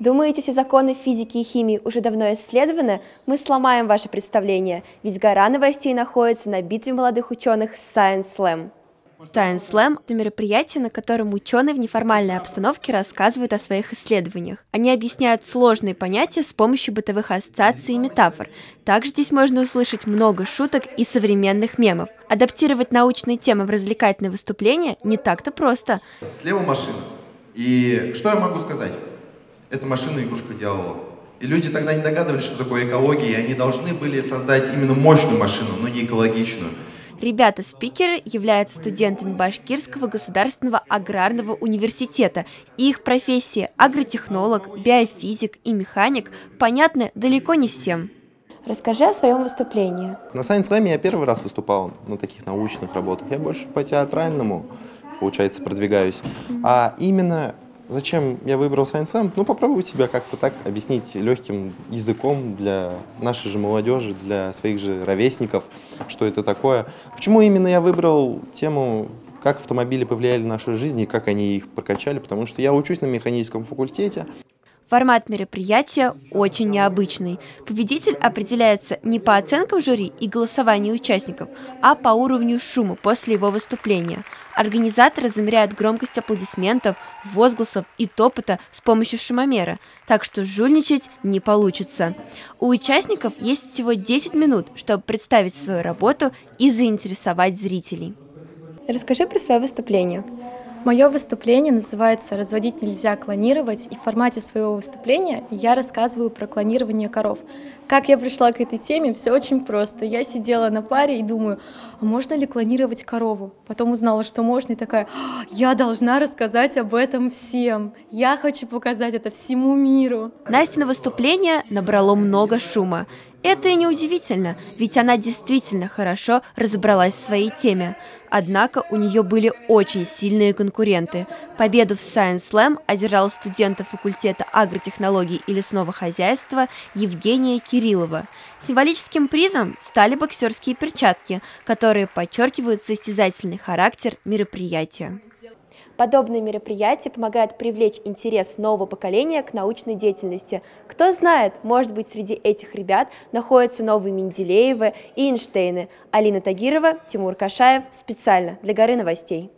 Думаете, все законы физики и химии уже давно исследованы? Мы сломаем ваше представление, ведь гора новостей находится на битве молодых ученых Science Slam. Science Slam – это мероприятие, на котором ученые в неформальной обстановке рассказывают о своих исследованиях. Они объясняют сложные понятия с помощью бытовых ассоциаций и метафор. Также здесь можно услышать много шуток и современных мемов. Адаптировать научные темы в развлекательные выступления не так-то просто. Слева машина. И что я могу сказать? Это машина-игрушка дьявола. И люди тогда не догадывались, что такое экология, и они должны были создать именно мощную машину, но не экологичную. Ребята-спикеры являются студентами Башкирского государственного аграрного университета, и их профессии агротехнолог, биофизик и механик понятны далеко не всем. Расскажи о своем выступлении. На Science Slam я первый раз выступал на таких научных работах. Я больше по театральному, получается, продвигаюсь. А именно зачем я выбрал Science Slam? Ну, попробовать себя как-то так объяснить легким языком для нашей же молодежи, для своих же ровесников, что это такое. Почему именно я выбрал тему, как автомобили повлияли на нашу жизнь и как они их прокачали? Потому что я учусь на механическом факультете. Формат мероприятия очень необычный. Победитель определяется не по оценкам жюри и голосованию участников, а по уровню шума после его выступления. Организаторы замеряют громкость аплодисментов, возгласов и топота с помощью шумомера, так что жульничать не получится. У участников есть всего 10 минут, чтобы представить свою работу и заинтересовать зрителей. Расскажи про свое выступление. Мое выступление называется «Разводить нельзя, клонировать», и в формате своего выступления я рассказываю про клонирование коров. Как я пришла к этой теме, все очень просто. Я сидела на паре и думаю, а можно ли клонировать корову? Потом узнала, что можно, и такая, я должна рассказать об этом всем. Я хочу показать это всему миру. Настина выступление набрало много шума. Это и неудивительно, ведь она действительно хорошо разобралась в своей теме. Однако у нее были очень сильные конкуренты. Победу в Science Slam одержала студента факультета агротехнологий и лесного хозяйства Евгения Кириллова. Символическим призом стали боксерские перчатки, которые подчеркивают состязательный характер мероприятия. Подобные мероприятия помогают привлечь интерес нового поколения к научной деятельности. Кто знает, может быть, среди этих ребят находятся новые Менделеевы и Эйнштейны. Алина Тагирова, Тимур Кашаев. Специально для «Горы новостей».